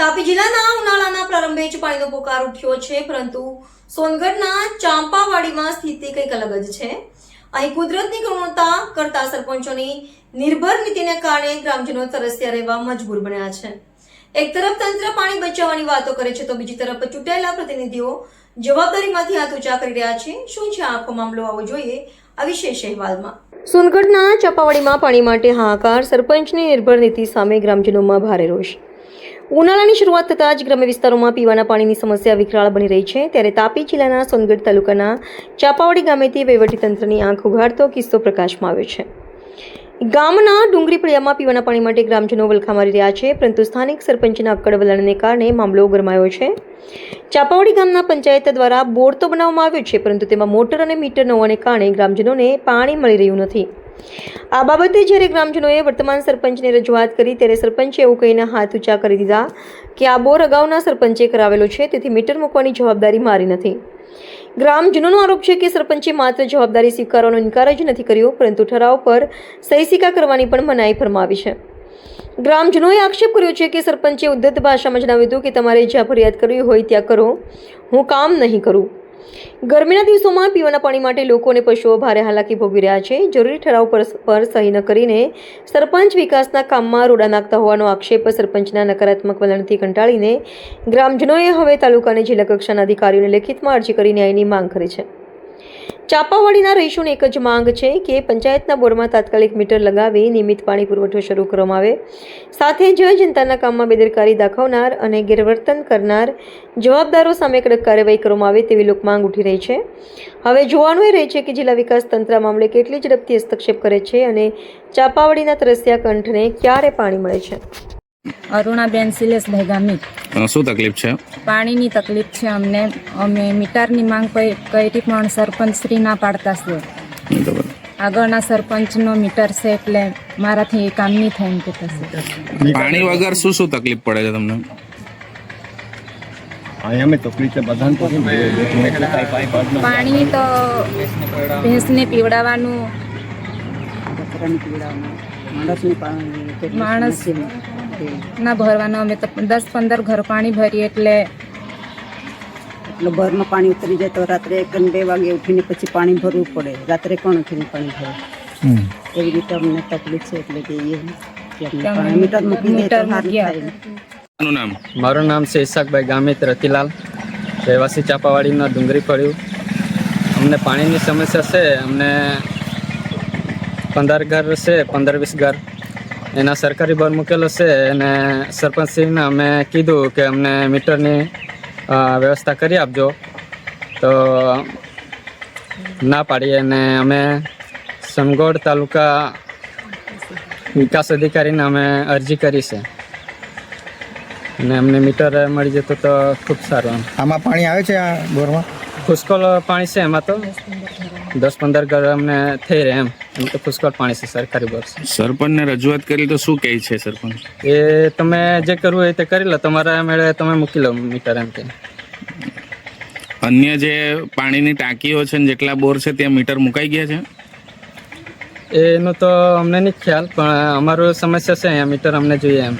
તાપી જિલ્લાના ઉનાળાના પ્રારંભે જ પાણીનો પોકાર ઉઠ્યો છે, પરંતુ સોનગઢના ચાંપાવાડીમાં સ્થિતિ કંઈક અલગ જ છે. અહીં કુદરતની કરુણતા કરતા સરપંચોની નિર્ભર નીતિને કારણે ગ્રામજનો તરસ્યા રહેવા મજબૂર બન્યા છે. એક તરફ તંત્ર પાણી બચાવવાની વાતો કરે છે, તો બીજી તરફ ચૂંટાયેલા પ્રતિનિધિઓ જવાબદારીમાંથી હાથ ઊંચા કરી રહ્યા છે. શું છે આખો મામલો, આવો જોઈએ આ વિશેષ અહેવાલમાં. સોનગઢના ચાંપાવાડીમાં પાણી માટે હાહાકાર, સરપંચની નિર્ભર નીતિ સામે ગ્રામજનોમાં ભારે રોષ. ઉનાળાની શરૂઆત થતાં જ ગ્રામ્ય વિસ્તારોમાં પીવાના પાણીની સમસ્યા વિકરાળ બની રહી છે. ત્યારે તાપી જિલ્લાના સોનગઢ તાલુકાના ચાંપાવાડી ગામેથી વહીવટીતંત્રની આંખ ઉઘાડતો કિસ્સો પ્રકાશમાં આવ્યો છે. ગામના ડુંગરી ફળિયામાં પીવાના પાણી માટે ગ્રામજનો વલખા મારી રહ્યા છે, પરંતુ સ્થાનિક સરપંચના અક્કડ વલણને કારણે મામલો ગરમાયો છે. ચાંપાવાડી ગામના પંચાયત દ્વારા બોર તો બનાવવામાં આવ્યો છે, પરંતુ તેમાં મોટર અને મીટર ન હોવાને કારણે ગ્રામજનોને પાણી મળી રહ્યું નથી. આ બાબતે જ્યારે ગ્રામજનોએ વર્તમાન સરપંચને રજૂઆત કરી, ત્યારે સરપંચે એવું કહીને હાથ ઊંચા કરી દીધા કે આ બોર અગાઉના સરપંચે કરાવેલો છે, તેથી મીટર મૂકવાની જવાબદારી મારી નથી. ગ્રામજનોનો આરોપ છે કે સરપંચે માત્ર જવાબદારી સ્વીકારવાનો ઇનકાર જ નથી કર્યો, પરંતુ ઠરાવ પર સહી સિક્કા કરવાની પણ મનાઈ ફરમાવી છે. ગ્રામજનોએ આક્ષેપ કર્યો છે કે સરપંચે ઉદ્ધત ભાષામાં જણાવ્યું હતું કે તમારે જ્યાં ફરિયાદ કરવી હોય ત્યાં કરો, હું કામ નહીં કરું. ગરમીના દિવસોમાં પીવાના પાણી માટે લોકો અને પશુઓ ભારે હાલાકી ભોગવી રહ્યા છે. જરૂરી ઠરાવ પર સહી ન કરીને સરપંચ વિકાસના કામમાં રોડા નાખતા હોવાનો આક્ષેપ સરપંચના નકારાત્મક વલણથી કંટાળીને ગ્રામજનોએ હવે તાલુકા અને જિલ્લા કક્ષાના અધિકારીઓને લેખિતમાં અરજી કરી ન્યાયની માંગ કરી છે. ચાંપાવાડીના રહીશોની એક જ માંગ છે કે પંચાયતના બોરમાં તાત્કાલિક મીટર લગાવી નિયમિત પાણી પુરવઠો શરૂ કરવામાં આવે. સાથે જ જનતાના કામમાં બેદરકારી દાખવનાર અને ગેરવર્તન કરનાર જવાબદારો સામે કડક કાર્યવાહી કરવામાં આવે તેવી લોક માંગ ઉઠી રહી છે. હવે જોવાનું એ રહે છે કે જિલ્લા વિકાસ તંત્ર મામલે કેટલી ઝડપથી હસ્તક્ષેપ કરે છે અને ચાંપાવાડીના તરસ્યા કંઠને ક્યારે પાણી મળે છે. અરુણાબેન શિલેષભાઈ ગામિત. શું તકલીફ છે? પાણીની તકલીફ છે અમને. અમે મીટરની માંગ કરી પણ સરપંચ શ્રી ના પાડતા છે. આગળના સરપંચનો મીટર છે એટલે મારાથી કામ નહીં થાય એમ કહેતા છે. પાણી વગર શું શું તકલીફ પડે છે તમને? પાણી તો ભેંસને પીવડાવવાનું, માણસ ના ભરવાનું. અમે તો 10-15 ઘર પાણી ભરીએ એટલે ભરમાં પાણી ઉતરી જાય તો રાત્રે 1-2 વાગે ઉઠીને પછી પાણી ભરવું પડે. રાત્રે કોણ ઉઠીને પાણી ભરે? એવી રીતે અમને તકલીફ છે. એટલે કે મીટર મૂકી દે તો સારું થાય. નામ? મારું નામ છે ઈશાકભાઈ ગામિત રતિલાલ, રહેવાસી ચાંપાવાડીના ડુંગરી ફળ્યું. અમને પાણીની સમસ્યા છે. અમને 15 ઘર છે, 15-20 ઘર એના સરકારી બોર મૂકેલો છે. અને સરપંચશ્રીને અમે કીધું કે અમને મીટરની વ્યવસ્થા કરી આપજો, તો ના પાડીએ. અને અમે સમગોડ તાલુકા વિકાસ અધિકારીને અમે અરજી કરી છે અને અમને મીટર મળી જતું તો ખૂબ સારું. આમાં પાણી આવે છે આ બોરમાં? પુષ્કળ પાણી છે. એમાં તો 10-15 ઘર અમને થઈ રહે એમ તો પુષ્કળ પાણી છે. સરકારી બોર છે. સરપંચને રજૂઆત કરી તો શું કહે છે સરપંચ? એ તમે જે કરવું હોય તે કરી લો, તમારા મેળે તમે મૂકી લો મીટર એમ કે. અન્ય જે પાણીની ટાંકીઓ છે ને જેટલા બોર છે ત્યાં મીટર મુકાઈ ગયા છે? એનું તો અમને નહીં ખ્યાલ, પણ અમારું સમસ્યા છે અહીંયા મીટર અમને જોઈએ એમ.